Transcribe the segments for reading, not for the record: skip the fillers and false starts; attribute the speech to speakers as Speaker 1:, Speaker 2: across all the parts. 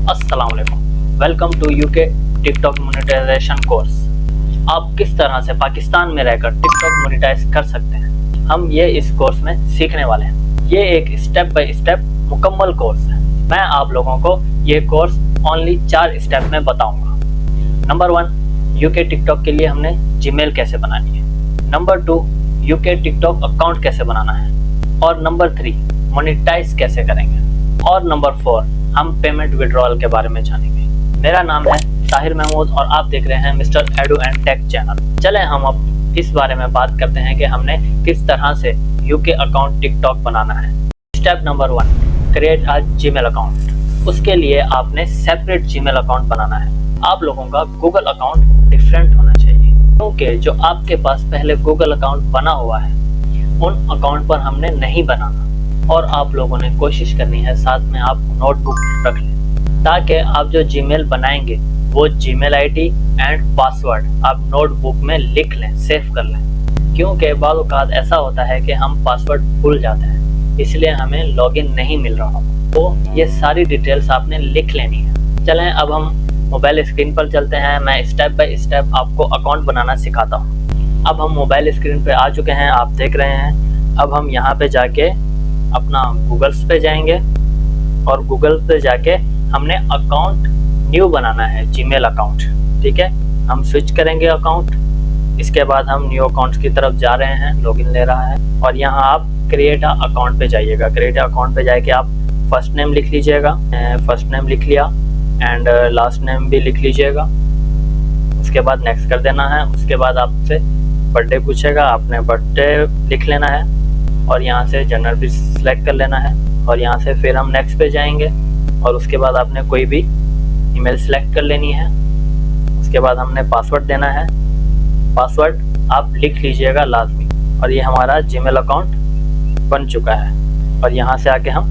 Speaker 1: अस्सलाम वालेकुम। Welcome to UK TikTok monetisation course. आप किस तरह से पाकिस्तान में रहकर टिकटॉक मोनेटाइज कर सकते हैं, हम ये इस कोर्स में सीखने वाले हैं। ये एक स्टेप बाय स्टेप मुकम्मल कोर्स है। मैं आप लोगों को ये कोर्स ओनली 4 स्टेप में बताऊंगा। नंबर 1, यूके टिकटॉक के लिए हमने जीमेल कैसे बनानी है। नंबर 2, यूके टिकटॉक अकाउंट कैसे बनाना है। और नंबर 3, मोनेटाइज कैसे करेंगे। और नंबर 4, हम पेमेंट विड्रॉल के बारे में जानेंगे। मेरा नाम है ताहिर महमूद और आप देख रहे हैं mister edu and take channel. चलें हम अब इस बारे में बात करते हैं कि हमने किस तरह से यूके अकाउंट टिकटॉक बनाना है। Step number 1, create a Gmail account. उसके लिए आपने सेपरेट जीमेल अकाउंट बनाना है। आप लोगों का गूगल अकाउंट डिफरेंट होना चाहिए, क्योंकि जो आपके पास पहले गूगल अकाउंट बना हुआ है उन अकाउंट पर हमने नहीं बनाना। और आप लोगों ने कोशिश करनी है साथ में आप नोटबुक रख लें, ताकि आप जो जीमेल बनाएंगे वो जीमेल आईडी एंड पासवर्ड आप नोटबुक में लिख लें, सेव कर लें। क्योंकि बाज़ औक़ात ऐसा होता है कि हम पासवर्ड भूल जाते हैं, इसलिए हमें लॉगिन नहीं मिल रहा, तो ये सारी डिटेल्स आपने लिख लेनी है। चलें अब हम मोबाइल स्क्रीन पर चलते हैं। मैं स्टेप बाय स्टेप आपको अकाउंट बनाना सिखाता हूँ। अब हम मोबाइल स्क्रीन पे आ चुके हैं, आप देख रहे हैं। अब हम यहाँ पे जाके अपना गूगल्स पे जाएंगे और गूगल पे जाके हमने अकाउंट न्यू बनाना है, जीमेल अकाउंट। ठीक है, हम स्विच करेंगे अकाउंट। इसके बाद हम न्यू अकाउंट की तरफ जा रहे हैं, लॉगिन ले रहा है और यहाँ आप क्रिएट अकाउंट पे जाइएगा। क्रिएट अकाउंट पे जाके आप फर्स्ट नेम लिख लीजिएगा, फर्स्ट नेम लिख लिया एंड लास्ट नेम भी लिख लीजिएगा। उसके बाद नेक्स्ट कर देना है। उसके बाद आपसे बर्थडे पूछेगा, आपने बर्थडे लिख लेना है और यहाँ से जनरल भी सिलेक्ट कर लेना है। और यहाँ से फिर हम नेक्स्ट पे जाएंगे और उसके बाद आपने कोई भी ईमेल सेलेक्ट कर लेनी है। उसके बाद हमने पासवर्ड देना है, पासवर्ड आप लिख लीजिएगा लाजमी। और ये हमारा जीमेल अकाउंट बन चुका है और यहाँ से आके हम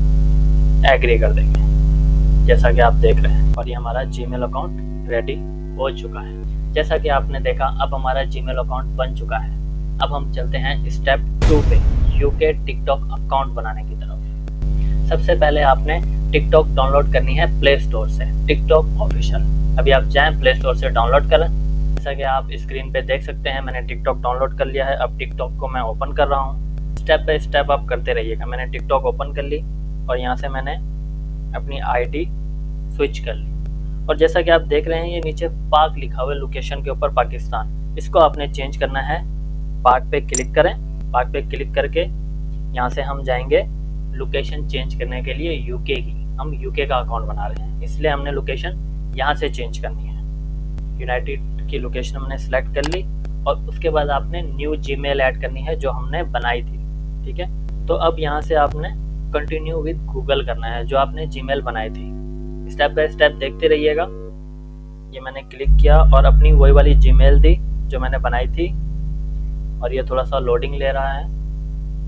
Speaker 1: एग्री कर देंगे, जैसा कि आप देख रहे हैं। और ये हमारा जीमेल अकाउंट रेडी हो चुका है। जैसा कि आपने देखा, अब हमारा जीमेल अकाउंट बन चुका है। अब हम चलते हैं स्टेप 2 पे, यूके टिकटॉक अकाउंट बनाने की तरफ। सबसे पहले आपने टिकटॉक डाउनलोड करनी है प्ले स्टोर से, टिकटॉक ऑफिशियल। अभी आप जाएं प्ले स्टोर से डाउनलोड करें। जैसा कि आप स्क्रीन पे देख सकते हैं, मैंने टिकटॉक डाउनलोड कर लिया है। अब टिकटॉक को मैं ओपन कर रहा हूँ। स्टेप बाय स्टेप आप करते रहिएगा। मैंने टिकटॉक ओपन कर ली और यहाँ से मैंने अपनी आईडी स्विच कर ली। और जैसा कि आप देख रहे हैं, ये नीचे पाक लिखा हुआ है, लोकेशन के ऊपर पाकिस्तान। इसको आपने चेंज करना है। पाक पे क्लिक करें। पाक पे क्लिक करके यहाँ से हम जाएंगे लोकेशन चेंज करने के लिए यूके की। हम यूके का अकाउंट बना रहे हैं, इसलिए हमने लोकेशन यहाँ से चेंज करनी है। यूनाइटेड की लोकेशन हमने सेलेक्ट कर ली और उसके बाद आपने न्यू जीमेल ऐड करनी है जो हमने बनाई थी। ठीक है, तो अब यहाँ से आपने कंटिन्यू विद गूगल करना है, जो आपने जीमेल बनाई थी। स्टेप बाय स्टेप देखते रहिएगा। ये मैंने क्लिक किया और अपनी वही वाली जीमेल दी जो मैंने बनाई थी और ये थोड़ा सा लोडिंग ले रहा है।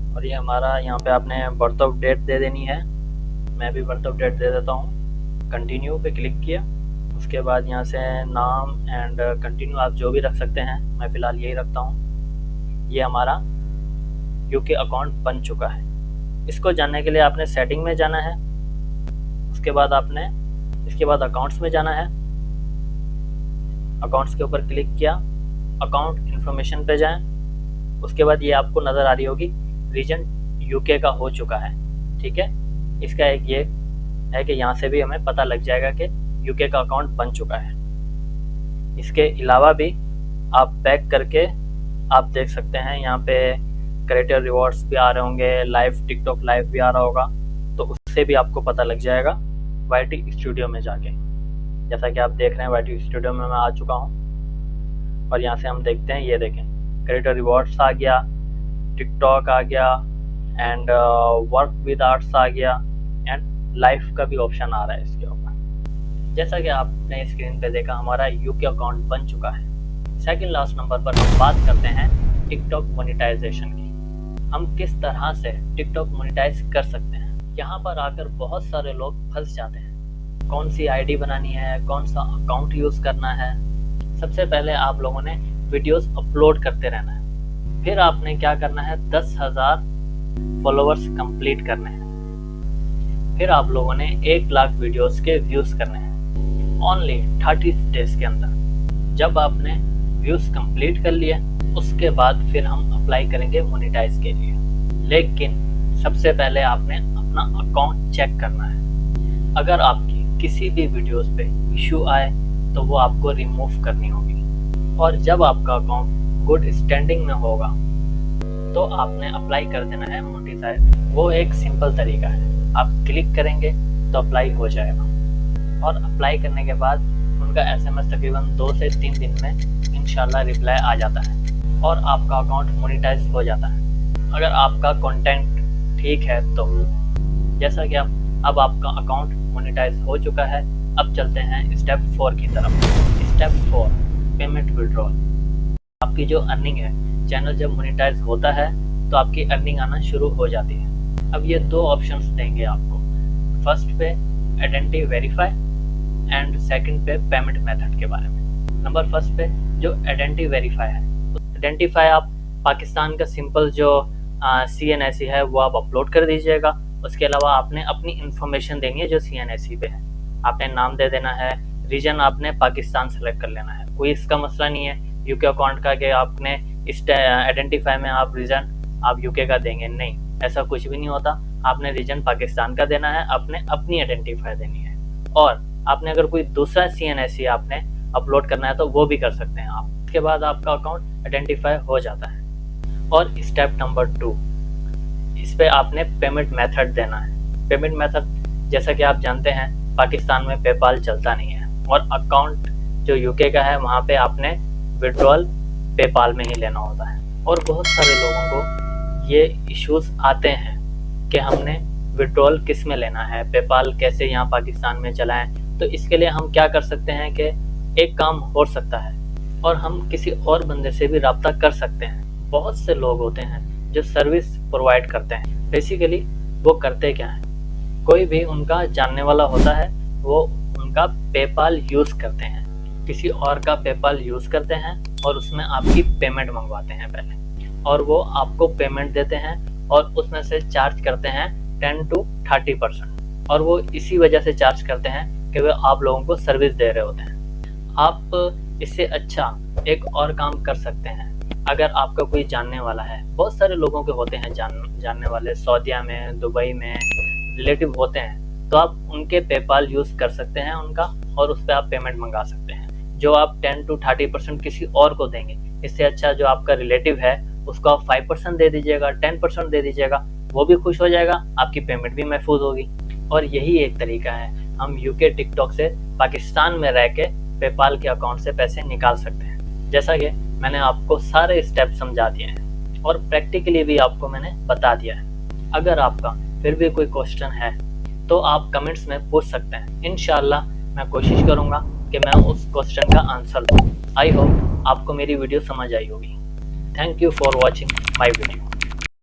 Speaker 1: और ये हमारा यहाँ पे आपने बर्थ ऑफ डेट दे देनी है। मैं भी बर्थ ऑफ डेट दे देता हूँ। कंटिन्यू पे क्लिक किया। उसके बाद यहाँ से नाम एंड कंटिन्यू आप जो भी रख सकते हैं, मैं फ़िलहाल यही रखता हूँ। ये हमारा यूके अकाउंट बन चुका है। इसको जानने के लिए आपने सेटिंग में जाना है। उसके बाद आपने इसके बाद अकाउंट्स में जाना है। अकाउंट्स के ऊपर क्लिक किया, अकाउंट इन्फॉर्मेशन पे जाएं। उसके बाद ये आपको नज़र आ रही होगी रीजन यूके का हो चुका है। ठीक है, इसका एक ये है कि यहाँ से भी हमें पता लग जाएगा कि यूके का अकाउंट बन चुका है। इसके अलावा भी आप बैक करके आप देख सकते हैं, यहाँ पे क्रिएटर रिवॉर्ड्स भी आ रहे होंगे, लाइव टिकटॉक लाइव भी आ रहा होगा, तो उससे भी आपको पता लग जाएगा वाईटी स्टूडियो में जाके। जैसा कि आप देख रहे हैं, वाईटी स्टूडियो में मैं आ चुका हूँ और यहाँ से हम देखते हैं, ये देखें क्रिएटर रिवॉर्ड्स आ गया, टिकटॉक आ गया एंड वर्क विद आर्ट्स आ गया एंड लाइफ का भी ऑप्शन आ रहा है इसके ऊपर। जैसा कि आपने स्क्रीन पे देखा, हमारा यूके अकाउंट बन चुका है। सेकंड लास्ट नंबर पर हम बात करते हैं टिकटॉक मोनेटाइजेशन की। हम किस तरह से टिकटॉक मोनेटाइज कर सकते हैं। यहाँ पर आकर बहुत सारे लोग फंस जाते हैं, कौन सी आईडी बनानी है, कौन सा अकाउंट यूज़ करना है। सबसे पहले आप लोगों ने वीडियोस अपलोड करते रहना है। फिर आपने क्या करना है, 10,000 फॉलोअर्स कंप्लीट करने हैं। फिर आप लोगों ने 1 लाख वीडियोस के व्यूज़ करने हैं। ओनली 30 डेज के अंदर। जब आपने व्यूज कंप्लीट कर लिए उसके बाद फिर हम अप्लाई करेंगे मोनेटाइज के लिए। लेकिन सबसे पहले आपने अपना अकाउंट चेक करना है। अगर आपकी किसी भी वीडियोस पे इशू आए तो वो आपको रिमूव करनी होगी। और जब आपका अकाउंट गुड स्टैंडिंग में होगा तो आपने अप्लाई कर देना है मोनेटाइज। वो एक सिंपल तरीका है, आप क्लिक करेंगे तो अप्लाई हो जाएगा। और अप्लाई करने के बाद उनका SMS तकरीबन 2 से 3 दिन में इंशाल्लाह रिप्लाई आ जाता है और आपका अकाउंट मोनेटाइज हो जाता है, अगर आपका कंटेंट ठीक है तो। जैसा कि अब आपका अकाउंट मोनेटाइज हो चुका है। अब चलते हैं स्टेप 4 की तरफ। Step 4 payment withdrawal. आपकी जो अर्निंग है, चैनल जब मोनेटाइज होता है तो आपकी अर्निंग आना शुरू हो जाती है। अब ये 2 ऑप्शंस देंगे आपको। फर्स्ट पे आइडेंटिटी वेरीफाई एंड सेकंड पे पेमेंट मेथड के बारे में। नंबर फर्स्ट पे जो आइडेंटिटी वेरीफाई है, आइडेंटिफाई आप पाकिस्तान का सिंपल जो CNSE है वो आप अपलोड कर दीजिएगा। उसके अलावा आपने अपनी इंफॉर्मेशन देनी है जो CNSE पे है। आपने नाम दे देना है, रीजन आपने पाकिस्तान सेलेक्ट कर लेना है। कोई इसका मसला नहीं है यूके अकाउंट का कि आपने इस आइडेंटिफाई में आप रीजन आप यूके का देंगे, नहीं, ऐसा कुछ भी नहीं होता। आपने रीजन पाकिस्तान का देना है, आपने अपनी आइडेंटिफाई देनी है। और आपने अगर कोई दूसरा CNSE आपने अपलोड करना है तो वो भी कर सकते हैं आप। उसके बाद आपका अकाउंट आइडेंटिफाई हो जाता है। और स्टेप नंबर 2, इस पे आपने पेमेंट मेथड देना है। पेमेंट मेथड जैसा कि आप जानते हैं पाकिस्तान में पेपाल चलता नहीं है और अकाउंट जो यूके का है वहाँ पे आपने विड्रॉल पेपाल में ही लेना होता है। और बहुत सारे लोगों को ये इश्यूज आते हैं कि हमने विड्रॉल किस में लेना है, पेपाल कैसे यहाँ पाकिस्तान में चलाएं। तो इसके लिए हम क्या कर सकते हैं कि एक काम हो सकता है और हम किसी और बंदे से भी रब्ता कर सकते हैं। बहुत से लोग होते हैं जो सर्विस प्रोवाइड करते हैं। बेसिकली वो करते क्या है, कोई भी उनका जानने वाला होता है, वो उनका पेपाल यूज़ करते हैं, किसी और का पेपाल यूज़ करते हैं और उसमें आपकी पेमेंट मंगवाते हैं पहले, और वो आपको पेमेंट देते हैं और उसमें से चार्ज करते हैं 10 to 30%। और वो इसी वजह से चार्ज करते हैं कि वे आप लोगों को सर्विस दे रहे होते हैं। आप इससे अच्छा एक और काम कर सकते हैं। अगर आपका कोई जानने वाला है, बहुत सारे लोगों के होते हैं जानने वाले, सऊदीया में, दुबई में रिलेटिव होते हैं, तो आप उनके पेपाल यूज़ कर सकते हैं उनका, और उस पर आप पेमेंट मंगा सकते हैं जो आप 10 to 30% किसी और को देंगे। इससे अच्छा जो आपका रिलेटिव है उसको आप 5% दे दीजिएगा, 10% दे दीजिएगा, वो भी खुश हो जाएगा, आपकी पेमेंट भी महफूज होगी। और यही एक तरीका है, हम यूके टिकटॉक से पाकिस्तान में रह के पेपाल के अकाउंट से पैसे निकाल सकते हैं। जैसा कि मैंने आपको सारे स्टेप समझा दिए हैं और प्रैक्टिकली भी आपको मैंने बता दिया है। अगर आपका फिर भी कोई क्वेश्चन है तो आप कमेंट्स में पूछ सकते हैं। इंशाल्लाह मैं कोशिश करूंगा कि मैं उस क्वेश्चन का आंसर दूं। आई होप आपको मेरी वीडियो समझ आई होगी। Thank you for watching my video.